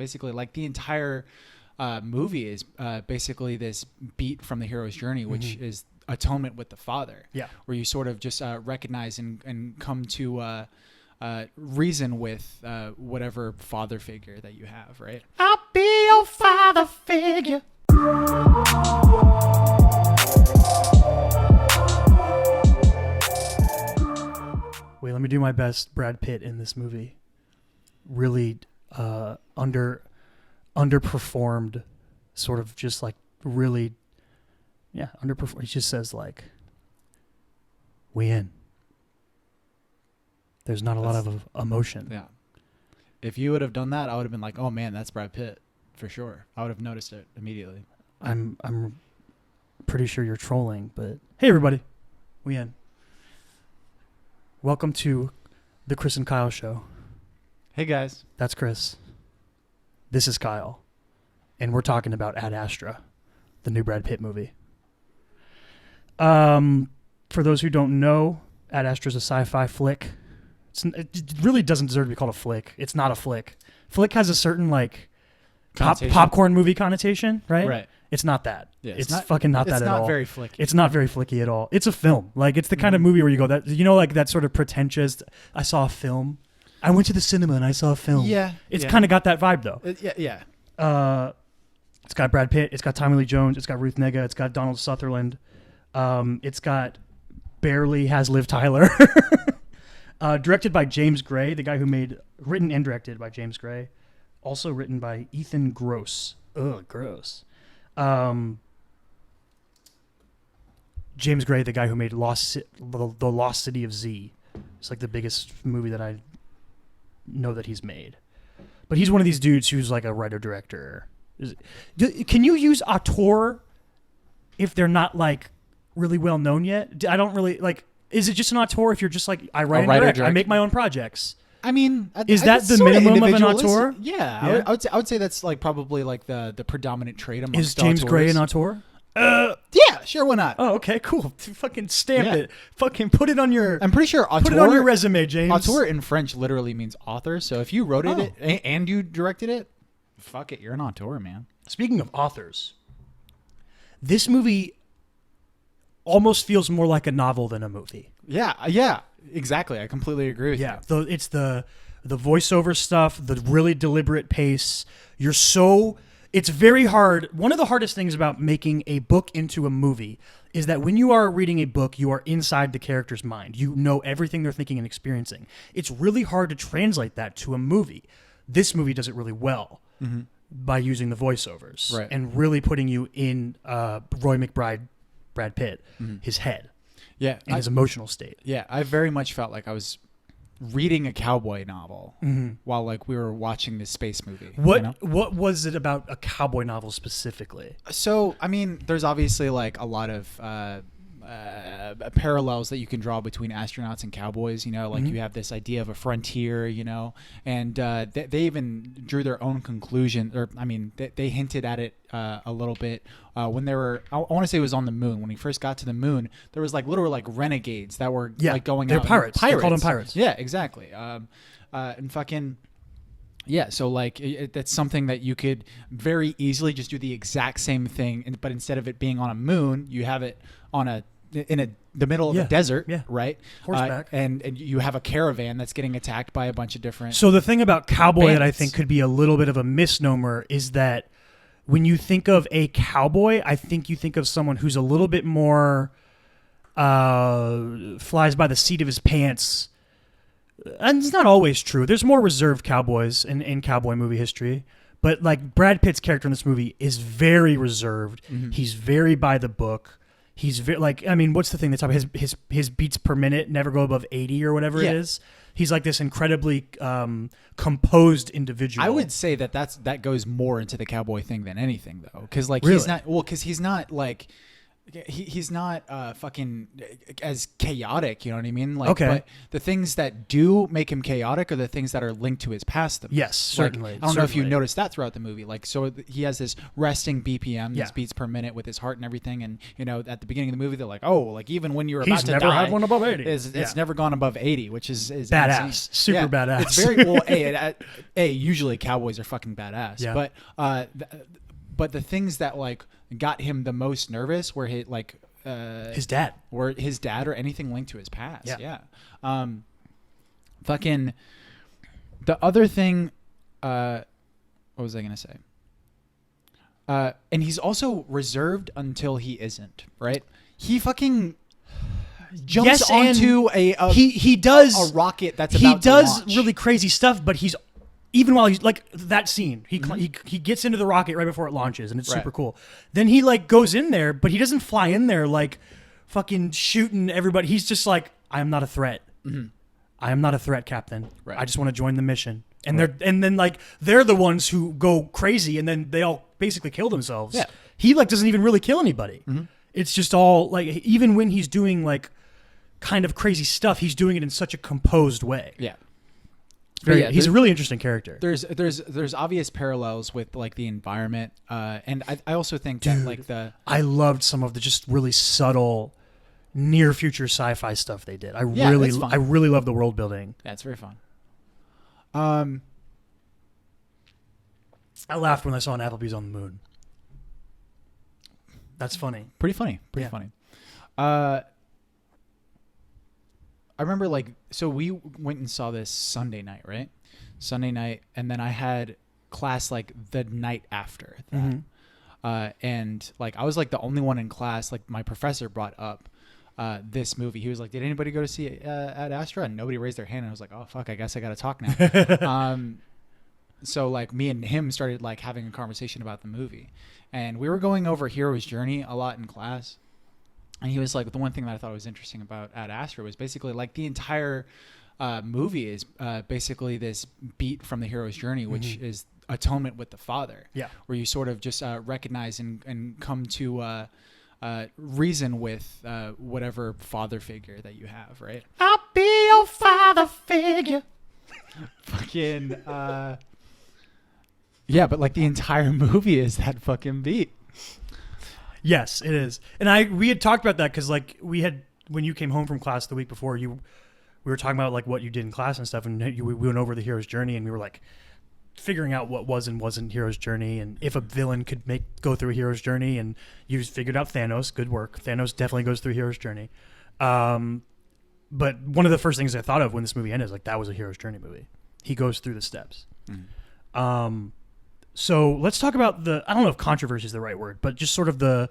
basically like the entire movie is basically this beat from the hero's journey, which is atonement with the Father. Yeah. Where you sort of just recognize and come to reason with whatever father figure that you have, right? I'll be your father figure. Wait, let me do my best Brad Pitt in this movie. Really underperformed, sort of just like really, underperformed. He just says like, we in. There's not a lot of emotion. Yeah. If you would have done that, I would have been like, oh man, that's Brad Pitt for sure. I would have noticed it immediately. I'm pretty sure you're trolling, but hey everybody, we in. Welcome to the Chris and Kyle show. Hey guys. That's Chris. This is Kyle. And we're talking about Ad Astra, the new Brad Pitt movie. For those who don't know, Ad Astra is a sci-fi flick. It really doesn't deserve to be called a flick. It's not a flick. Flick has a certain like popcorn movie connotation, right? Right. It's not that. Yeah, it's not that at all. It's not very flicky. It's not very flicky at all. It's a film. Like it's the kind of movie where you go that like that sort of pretentious. I saw a film. I went to the cinema and I saw a film. Yeah. It's kind of got that vibe though. Yeah. It's got Brad Pitt. It's got Tommy Lee Jones. It's got Ruth Negga. It's got Donald Sutherland. It's got barely has Liv Tyler. Directed by James Gray, the guy who written and directed by James Gray. Also written by Ethan Gross. Ugh, gross. James Gray, the guy who made the Lost City of Z. It's like the biggest movie that I know that he's made. But he's one of these dudes who's like a writer-director. Can you use auteur if they're not like really well known yet? I don't really like. Is it just an auteur if you're just like I write and direct? I make my own projects. I mean, is that the minimum of an auteur? Yeah. I would say that's like probably like the predominant trait amongst Is James Gray an auteur? Yeah, sure, why not? Oh, okay, cool. Fucking stamp it. Fucking put it on your. I'm pretty sure auteur. Put it on your resume, James. Auteur in French literally means author. So if you wrote it and you directed it, fuck it, you're an auteur, man. Speaking of authors, this movie almost feels more like a novel than a movie. Yeah, exactly. I completely agree with you. Yeah, it's the voiceover stuff, the really deliberate pace. It's very hard. One of the hardest things about making a book into a movie is that when you are reading a book, you are inside the character's mind. You know everything they're thinking and experiencing. It's really hard to translate that to a movie. This movie does it really well by using the voiceovers and really putting you in Roy McBride, Brad Pitt, his head. Yeah, and his emotional state. Yeah, I very much felt like I was reading a cowboy novel while like we were watching this space movie. What was it about a cowboy novel specifically? So, I mean, there's obviously like a lot of parallels that you can draw between astronauts and cowboys. You know, like you have this idea of a frontier. You know, and they even drew their own conclusion, or I mean, they hinted at it a little bit when they were. I want to say it was on the moon. When he first got to the moon, there was like literal like renegades that were like going they're out. Pirates. They called them pirates. Yeah, exactly. And fucking. Yeah, so like that's something that you could very easily just do the exact same thing, but instead of it being on a moon, you have it on the middle of a desert, right? Horseback, and you have a caravan that's getting attacked by a bunch of different. So the thing about cowboy that I think could be a little bit of a misnomer is that when you think of a cowboy, I think you think of someone who's a little bit more flies by the seat of his pants. And it's not always true. There's more reserved cowboys in cowboy movie history. But like Brad Pitt's character in this movie is very reserved. He's very by the book. He's very like, I mean, what's the thing that's up? His beats per minute never go above 80 or whatever it is. He's like this incredibly composed individual. I would say that goes more into the cowboy thing than anything though, because like really? he's not like he's not fucking as chaotic, you know what I mean? Like, Okay. But the things that do make him chaotic are the things that are linked to his past. Yes, certainly. I don't know if you noticed that throughout the movie. Like, so he has this resting BPM, this beats per minute with his heart and everything. And you know, at the beginning of the movie, th're like, oh, like even when you're about to never die, had one above 80. It's never gone above 80, which is badass, insane. super badass. It's very well. Usually cowboys are fucking badass, but the things that like got him the most nervous were his dad or anything linked to his past. Fucking the other thing, what was I gonna say? And he's also reserved until he isn't, right? He fucking jumps onto he does a rocket that's he about does to launch. really crazy stuff, but he's even while he's like that scene, he gets into the rocket right before it launches, and it's super cool. Then he like goes in there, but he doesn't fly in there like fucking shooting everybody. He's just like, I am not a threat. I am not a threat, Captain. I just want to join the mission. And they're the ones who go crazy, and then they all basically kill themselves. Yeah. He like doesn't even really kill anybody. It's just all like, even when he's doing like kind of crazy stuff, he's doing it in such a composed way. Yeah. He's a really interesting character. There's obvious parallels with like the environment, and I also think that like I loved some of the just really subtle near future sci-fi stuff they did. I really love the world building. Yeah, it's very fun. I laughed when I saw an Applebee's on the moon. That's funny. Pretty funny. I remember so we went and saw this Sunday night, right? Sunday night, and then I had class like the night after that. And like I was like the only one in class. Like my professor brought up this movie. He was like, "Did anybody go to see Ad Astra?" And nobody raised their hand. And I was like, "Oh fuck, I guess I gotta talk now." So like me and him started like having a conversation about the movie, and we were going over Hero's Journey a lot in class. And he was like, the one thing that I thought was interesting about Ad Astra was basically like the entire movie is basically this beat from the hero's journey, which is atonement with the Father. Yeah. Where you sort of just recognize and come to reason with whatever father figure that you have, right? I'll be your father figure. Fucking yeah, but like the entire movie is that fucking beat. Yes, it is. And we had talked about that because like we had, when you came home from class the week before, we were talking about like what you did in class and stuff, and we went over the hero's journey, and we were like figuring out what was and wasn't hero's journey, and if a villain could go through a hero's journey, and you figured out Thanos. Good work. Thanos definitely goes through hero's journey. But one of the first things I thought of when this movie ended is like, that was a hero's journey movie. He goes through the steps. So let's talk about I don't know if controversy is the right word, but just sort of the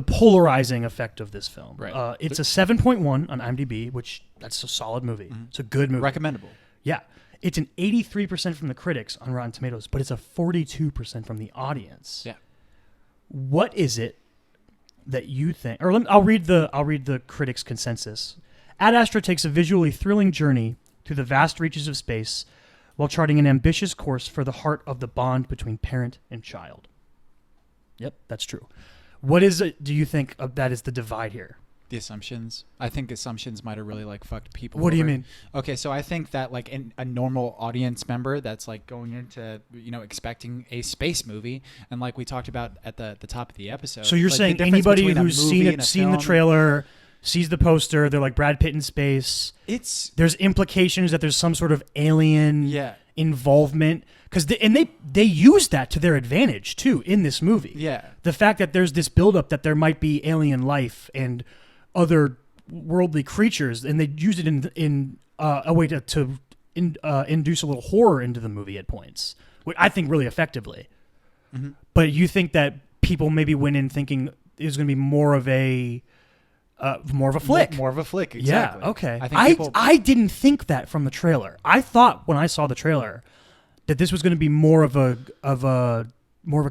polarizing effect of this film. Right. It's a 7.1 on IMDb, which that's a solid movie. It's a good movie. Recommendable. Yeah. It's an 83% from the critics on Rotten Tomatoes, but it's a 42% from the audience. Yeah. What is it that you think, or I'll read the critics' consensus. Ad Astra takes a visually thrilling journey through the vast reaches of space while charting an ambitious course for the heart of the bond between parent and child. Yep, that's true. What is it, do you think that is the divide here? The assumptions. I think assumptions might have really like fucked people. What do you mean? Okay, so I think that like a normal audience member that's like going into, expecting a space movie, and like we talked about at the top of the episode. So you're like saying anybody who's seen the trailer, sees the poster, they're like Brad Pitt in space. There's implications that there's some sort of alien involvement, because they use that to their advantage too in this movie. Yeah, the fact that there's this buildup that there might be alien life and other worldly creatures, and they use it in a way to induce a little horror into the movie at points, which I think really effectively. But you think that people maybe went in thinking it was going to be more of a flick. More of a flick, exactly. Yeah, okay. I didn't think that from the trailer. I thought when I saw the trailer that this was going to be more of a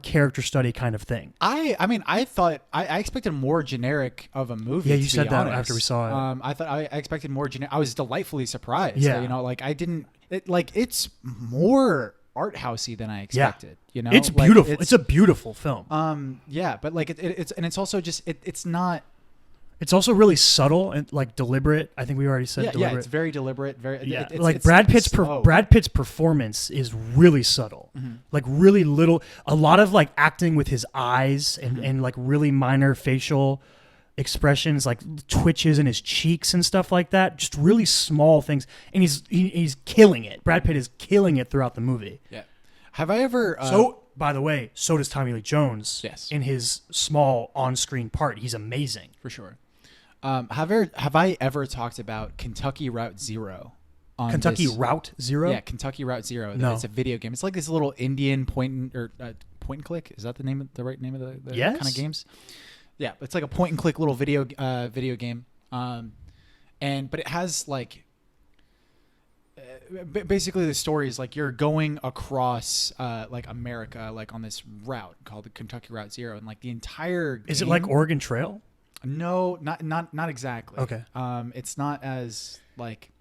character study kind of thing. I thought I expected more generic of a movie. Yeah, you said that after we saw it. I expected more generic. I was delightfully surprised. Yeah, I didn't. It's more art housey than I expected. You know, it's like, beautiful. It's a beautiful film. Yeah, but like it's also just it's not. It's also really subtle and like deliberate. I think we already said deliberate. Yeah, it's very deliberate. Very like Brad Pitt's performance is really subtle. Like really little. A lot of like acting with his eyes and like really minor facial expressions, like twitches in his cheeks and stuff like that. Just really small things, and he's killing it. Brad Pitt is killing it throughout the movie. Yeah. Have I ever? By the way, so does Tommy Lee Jones. Yes. In his small on-screen part, he's amazing For sure. Have I ever talked about Kentucky Route Zero? Route Zero? Yeah, Kentucky Route Zero. No. It's a video game. It's like this little Indian point and click. Is that the right name of the Yes. kind of games? Yeah, it's like a point and click little video game. But it has like basically the story is like you're going across like America, like on this route called the Kentucky Route Zero, and like the entire Is it like Oregon Trail? No, not exactly. Okay. It's not as like.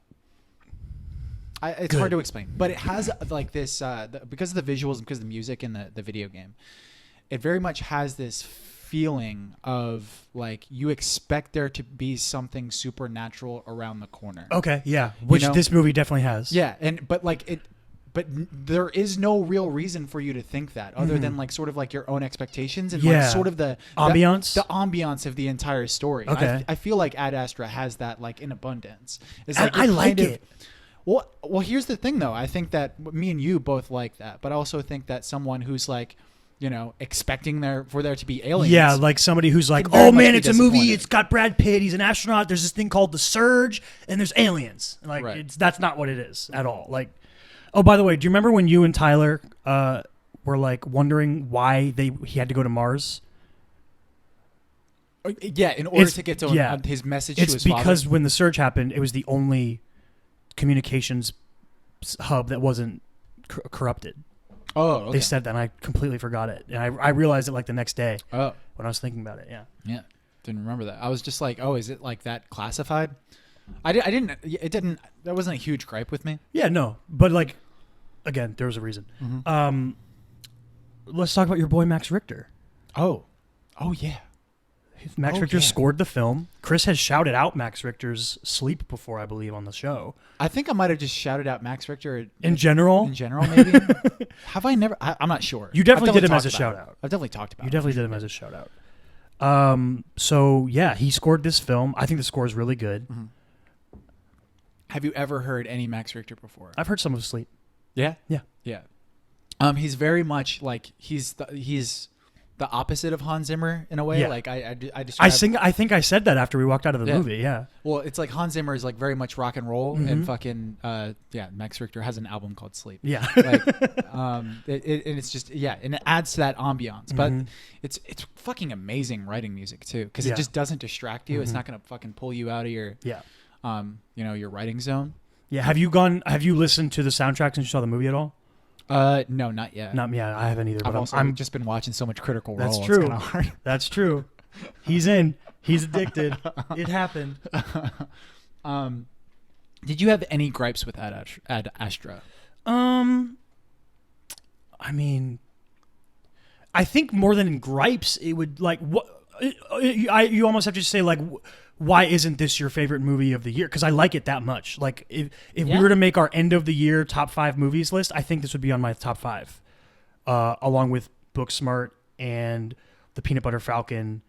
It's hard to explain, but it has like this because of the visuals and because of the music in the video game. It very much has this feeling of like you expect there to be something supernatural around the corner. Okay, yeah, which this movie definitely has. Yeah, but there is no real reason for you to think that other than like sort of like your own expectations and like sort of the ambiance, the ambiance of the entire story. Okay. I feel like Ad Astra has that like in abundance. It's I like it. Well, here's the thing though. I think that me and you both like that, but I also think that someone who's like, you know, expecting for there to be aliens. Yeah, like somebody who's like, very oh much man, be it's a movie. disappointed. It's got Brad Pitt. He's an astronaut. There's this thing called the Surge, and there's aliens. Like, Right. that's not what it is at all. Like, oh, by the way, do you remember when you and Tyler were like wondering why he had to go to Mars? Yeah, in order to get to his message to his It's because father. when the Surge happened, it was the only communications hub that wasn't corrupted. Oh, okay. They said that, and I completely forgot it. And I realized it like the next day Oh, when I was thinking about it. Yeah. yeah. Didn't remember that. I was just like, oh, is it like that classified? I didn't. It didn't. That wasn't a huge gripe with me. Yeah, no. But like, again, there was a reason. Let's talk about your boy Max Richter. Oh yeah. Max Richter scored the film. Chris has shouted out Max Richter's Sleep before, I believe, on the show. I think I might have just shouted out Max Richter In general? In general, maybe. Have I never? I'm not sure. You definitely did him as a talked about shout out. I've definitely talked about You it. definitely did him as a shout out. So, yeah, he scored this film. I think the score is really good. Have you ever heard any Max Richter before? I've heard some of Sleep. Yeah. Yeah. Yeah. He's very much like he's the opposite of Hans Zimmer in a way. Yeah. Like I describe. I think I said that after we walked out of the movie. Yeah. Well, it's like Hans Zimmer is like very much rock and roll, and fucking Max Richter has an album called Sleep. Yeah. Like, and it's just and it adds to that ambiance. But it's fucking amazing writing music too, because it just doesn't distract you. It's not gonna fucking pull you out of your your writing zone. Yeah. Have you listened to the soundtrack since you saw the movie at all? No, not yet. I haven't either. I've But also I'm just been watching so much Critical Role. That's true. It's kinda hard. That's true. He's in. He's addicted. It happened. Did you have any gripes with Ad Astra? I mean, I think more than gripes, it would like what you almost have to say like, why isn't this your favorite movie of the year? Because I like it that much. Like if we were to make our end of the year top 5 movies list, I think this would be on my top 5, along with Booksmart and The Peanut Butter Falcon,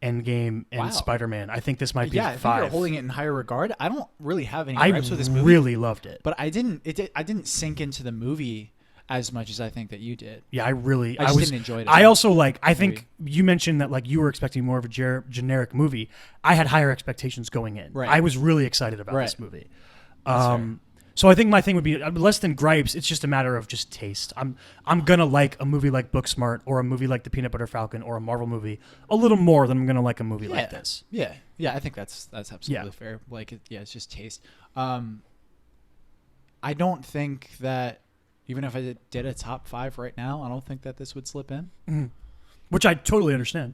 Endgame, and Spider-Man. I think this might be 5. I think you're holding it in higher regard. I don't really have any I gripes with this movie. really loved it, but I didn't sink into the movie as much as I think that you did. Yeah, I just didn't enjoy it. I also I think you mentioned that like you were expecting more of a generic movie. I had higher expectations going in. Right. I was really excited about this movie. So I think my thing would be less than gripes. It's just a matter of just taste. I'm gonna like a movie like Booksmart or a movie like The Peanut Butter Falcon or a Marvel movie a little more than I'm gonna like a movie like this. Yeah, I think that's absolutely fair. Like, it's just taste. I don't think that even if I did a top 5 right now, I don't think that this would slip in. Which I totally understand.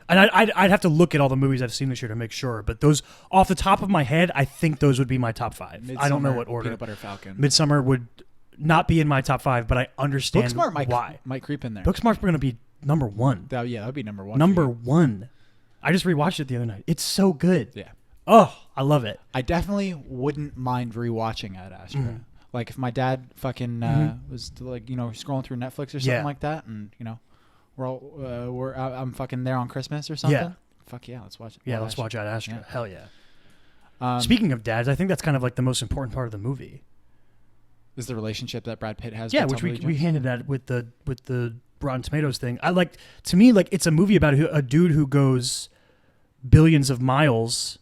And I'd have to look at all the movies I've seen this year to make sure. But those, off the top of my head, I think those would be my top 5. I don't know what order. Peanut Butter Falcon. Midsommar would not be in my top 5, but I understand why. might creep in there. Booksmart's going to be number 1. That would be number 1. Number 1. I just rewatched it the other night. It's so good. Yeah. Oh, I love it. I definitely wouldn't mind rewatching Ad Astra. Mm-hmm. Like if my dad fucking was like, scrolling through Netflix or something like that, and I'm fucking there on Christmas or something. Yeah. Fuck yeah, let's watch it. Yeah, let's watch Ad Astra. Yeah. Hell yeah. Speaking of dads, I think that's kind of like the most important part of the movie. Is the relationship that Brad Pitt has? Yeah, with which Tommy we handed that with the Rotten Tomatoes thing. To me, it's a movie about a dude who goes billions of miles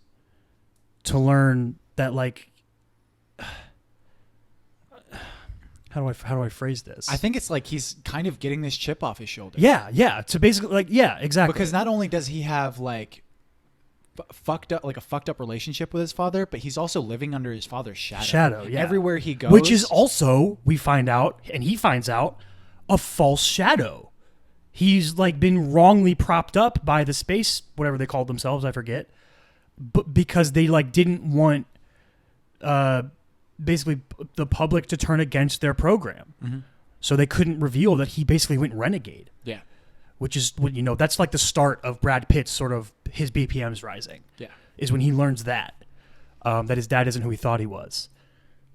to learn that how do I phrase this? I think it's like he's kind of getting this chip off his shoulder. Yeah. To basically exactly. Because not only does he have a fucked up relationship with his father, but he's also living under his father's shadow. Yeah. Everywhere he goes. Which is also, he finds out, a false shadow. He's been wrongly propped up by the space, whatever they called themselves, I forget. But because they didn't want basically the public to turn against their program. Mm-hmm. So they couldn't reveal that he basically went renegade. Yeah. Which is that's the start of Brad Pitt's sort of his BPMs rising. Yeah. Is when he learns that his dad isn't who he thought he was.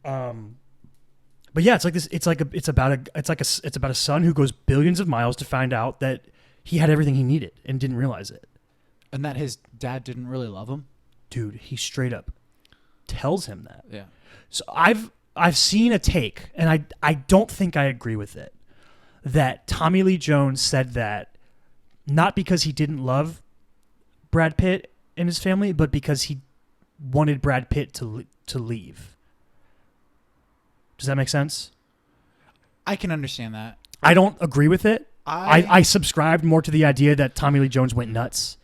But yeah, it's about a son who goes billions of miles to find out that he had everything he needed and didn't realize it. And that his dad didn't really love him? Dude, he straight up tells him that. Yeah. So I've seen a take, and I don't think I agree with it, that Tommy Lee Jones said that not because he didn't love Brad Pitt and his family, but because he wanted Brad Pitt to leave. Does that make sense? I can understand that. I don't agree with it. I subscribed more to the idea that Tommy Lee Jones went nuts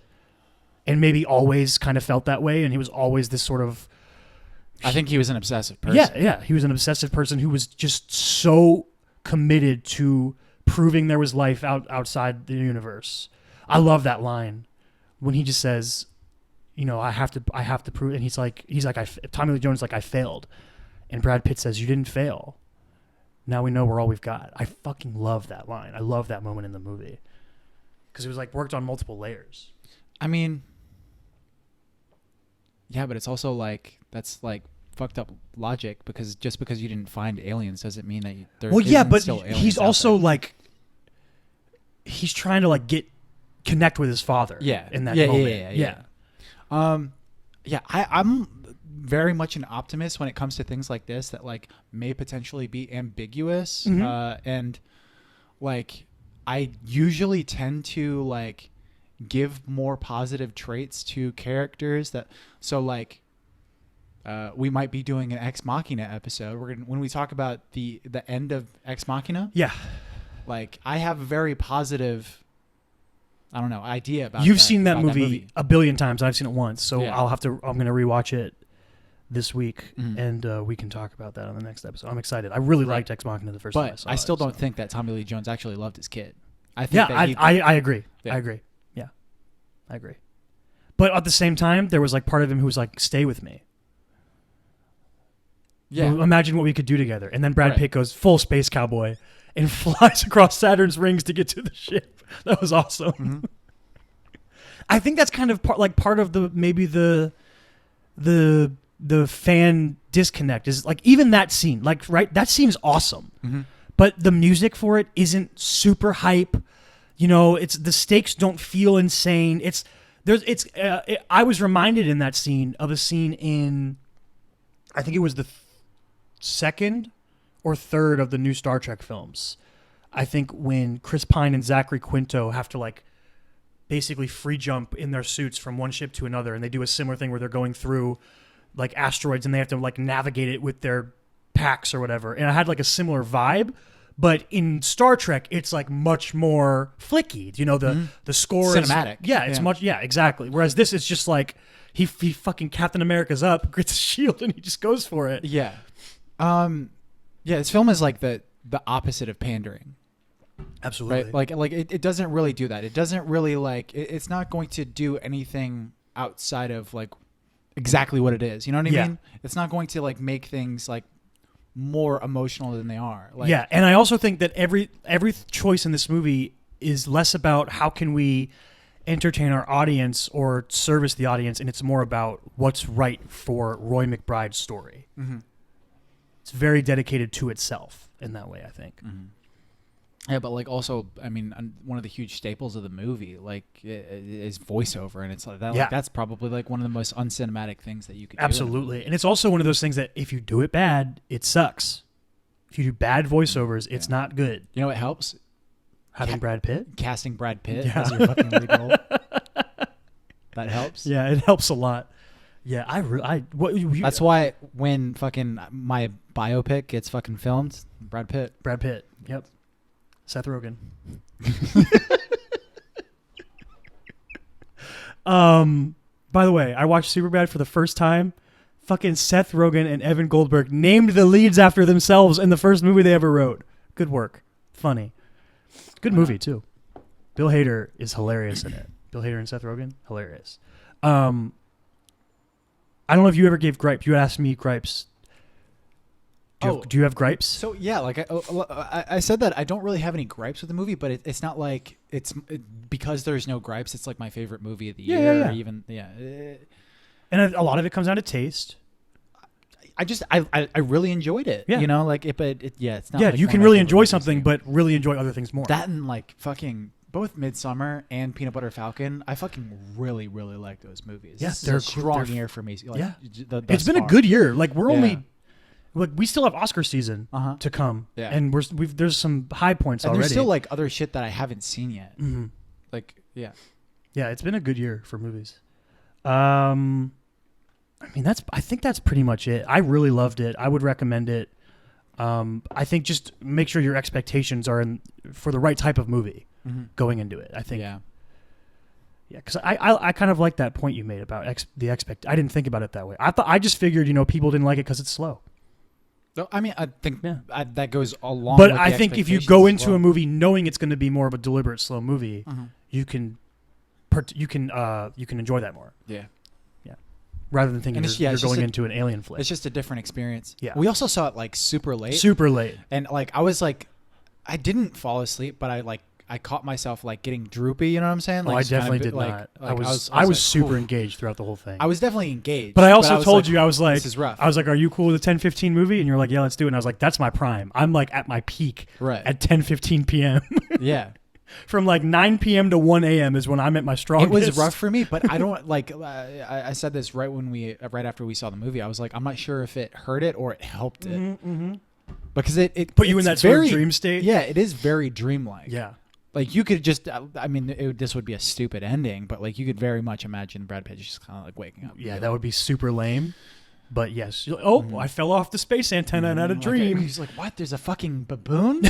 and maybe always kind of felt that way, and he was always this sort of... I think he was an obsessive person. Yeah. He was an obsessive person who was just so committed to proving there was life outside the universe. I love that line when he just says, I have to prove, and he's like, Tommy Lee Jones is like, I failed. And Brad Pitt says, you didn't fail. Now we know we're all we've got. I fucking love that line. I love that moment in the movie. Because it was worked on multiple layers. I mean, yeah, but it's also that's fucked up logic, because just because you didn't find aliens doesn't mean that there isn't still aliens he's also there. He's trying to connect with his father. Yeah. In that moment. Yeah. I'm very much an optimist when it comes to things like this that may potentially be ambiguous. Mm-hmm. And I usually tend to give more positive traits to characters we might be doing an Ex Machina episode. When we talk about the end of Ex Machina. Yeah. I have a very positive, idea about. You've seen that movie a billion times. I've seen it once, so yeah. I'm going to rewatch it this week, and we can talk about that on the next episode. I'm excited. I really liked Ex Machina the first time I saw it. But I still don't think that Tommy Lee Jones actually loved his kid. I think. Yeah, I agree. Yeah. I agree. Yeah, I agree. But at the same time, there was part of him who was "Stay with me." Yeah. Imagine what we could do together. And then Brad Pitt goes full space cowboy and flies across Saturn's rings to get to the ship. That was awesome. Mm-hmm. I think that's kind of part of the fan disconnect is even that scene, that scene's awesome. Mm-hmm. But the music for it isn't super hype. It's the stakes don't feel insane. I was reminded in that scene of a scene in, I think it was the second or third of the new Star Trek films. I think when Chris Pine and Zachary Quinto have to basically free jump in their suits from one ship to another, and they do a similar thing where they're going through asteroids and they have to navigate it with their packs or whatever. And I had a similar vibe, but in Star Trek it's much more flicky. The score cinematic. It's much exactly. Whereas this is just he fucking Captain America's up, gets a shield, and he just goes for it. Yeah. This film is the opposite of pandering. Absolutely. Right? It doesn't really do that. It doesn't really it's not going to do anything outside of exactly what it is. You know what I mean? It's not going to make things more emotional than they are. Like, yeah, and I also think that every choice in this movie is less about how can we entertain our audience or service the audience, and it's more about what's right for Roy McBride's story. Mm-hmm. It's very dedicated to itself in that way, I think. Mm-hmm. Yeah, but like also, I mean, one of the huge staples of the movie, like, is voiceover, and it's like that. Yeah. Like, that's probably like one of the most uncinematic things that you could. Absolutely, and it's also one of those things that if you do it bad, it sucks. If you do bad voiceovers, it's not good. You know what helps? Having Brad Pitt, Casting Brad Pitt Yeah. as your fucking lead role. That helps. yeah, it helps a lot. Yeah, That's why when fucking my biopic gets fucking filmed, Brad Pitt. Brad Pitt. Yep. Seth Rogen. By the way, I watched Superbad for the first time. Fucking Seth Rogen and Evan Goldberg named the leads after themselves in the first movie they ever wrote. Good work. Funny. Good movie too. Bill Hader is hilarious in it. Bill Hader and Seth Rogen, hilarious. I don't know if you ever gave gripe. You asked me gripes. Do you have gripes? So yeah, like I said that I don't really have any gripes with the movie, but it's not like because there's no gripes. It's like my favorite movie of the year. Yeah. Or even And a lot of it comes down to taste. I really enjoyed it. Yeah. You know, like it's not. Yeah, like you one can of my really favorite enjoy movies something, here. but really enjoy other things more. That and like fucking both Midsummer and Peanut Butter Falcon, I fucking really, really like those movies. Yeah, This they're is a strong they're- year for me. Like, yeah. thus It's been far. a good year. Like we're Yeah. only, like we still have Oscar season Uh-huh. to come. Yeah. And there's some high points And already. there's still like other shit that I haven't seen yet. Mhm. Like, yeah. Yeah, it's been a good year for movies. I mean, I think that's pretty much it. I really loved it. I would recommend it. I think just make sure your expectations are for the right type of movie going into it. I think. Yeah. Yeah, because I kind of like that point you made about the expect. I didn't think about it that way. I just figured people didn't like it because it's slow. No, I mean, I think Yeah. that goes along. But with I the think if you expectations go as into well. a movie knowing it's going to be more of a deliberate slow movie, Mhm. you can enjoy that more Yeah. rather than thinking And it's- you're it's just going a- into an alien flick. It's just a different experience. Yeah. We also saw it like super late. Super late. And like I was like, I didn't fall asleep, but I caught myself like getting droopy. You know what I'm saying? Oh, Like I just kinda definitely bit, did like, not. like, I was like, super "Oof." engaged throughout the whole thing. I was definitely engaged. But I also told like, you, I was like, this is rough. I was like, are you cool with the 10:15 movie? And you're like, yeah, let's do it. And I was like, that's my prime. I'm like at my peak Right. at 10:15 p.m. Yeah. From like 9 p.m. to 1 a.m. is when I'm at my strongest. It was rough for me, but I don't like. I said this right after we saw the movie. I was like, I'm not sure if it hurt it or it helped it, because it Put you in it's that sort of very- dream state? Yeah, it is very dreamlike. Yeah. Like you could just. I mean, this would be a stupid ending, but like you could very much imagine Brad Pitt just kind of like waking up. Yeah, that would be super lame. But yes. Oh, I fell off the space antenna and had a Like, dream. he's like, what? There's a fucking baboon?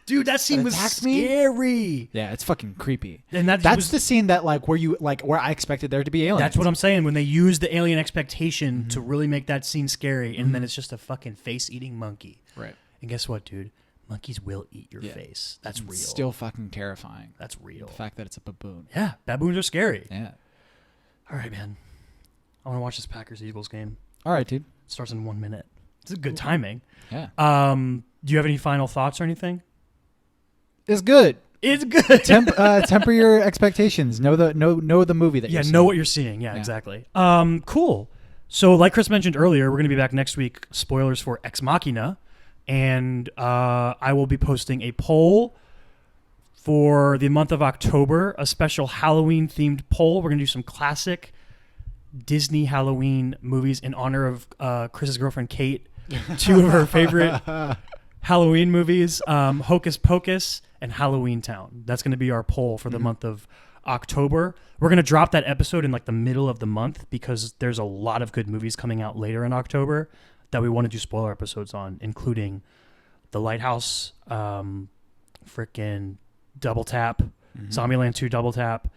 Dude, that scene was attacked me? scary. Yeah, it's fucking creepy. And That's the scene that like where I expected there to be aliens. That's what I'm saying. When they use the alien expectation to really make that scene scary, and then it's just a fucking face-eating monkey. Right. And guess what, dude? Monkeys will eat your Yeah. face. That's real. It's still fucking terrifying. That's real. The fact that it's a baboon. Yeah, baboons are scary. Yeah. All right, man. I want to watch this Packers-Eagles game. All right, dude. It starts in 1 minute. It's a good timing. Yeah. Do you have any final thoughts or anything? It's good. It's good. Temper your expectations. Know the movie that Yeah, you're seeing. know what you're seeing. Yeah, Yeah. exactly. Cool. So, like Chris mentioned earlier, we're going to be back next week. Spoilers for Ex Machina, and I will be posting a poll for the month of October, a special Halloween-themed poll. We're going to do some classic Disney Halloween movies in honor of Chris's girlfriend Kate. Two of her favorite Halloween movies, Hocus Pocus and Halloween Town. That's going to be our poll for the month of October. We're going to drop that episode in like the middle of the month because there's a lot of good movies coming out later in October that we want to do spoiler episodes on, including The Lighthouse, frickin' Double Tap, Zombieland 2 Double Tap.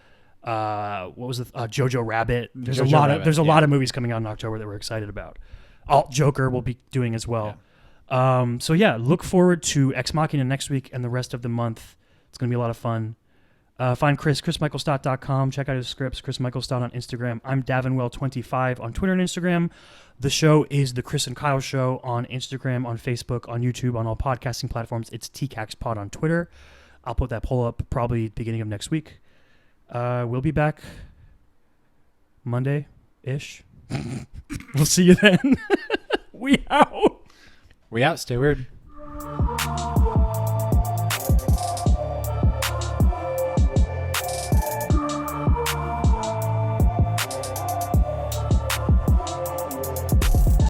What was the Jojo Rabbit? There's a lot of movies coming out in October that we're excited about. Joker will be doing as well. Yeah. So yeah, look forward to Ex Machina next week and the rest of the month. It's gonna be a lot of fun. Find chrismichaelstott.com. Check out his scripts. Chris Michael Stott on Instagram. I'm Davinwell25 on Twitter and Instagram. The show is The Chris and Kyle Show on Instagram, on Facebook, on YouTube, on all podcasting platforms. It's tcaks pod on Twitter. I'll put that poll up probably beginning of next week. We'll be back Monday-ish. We'll see you then. We out. We out. Stay weird.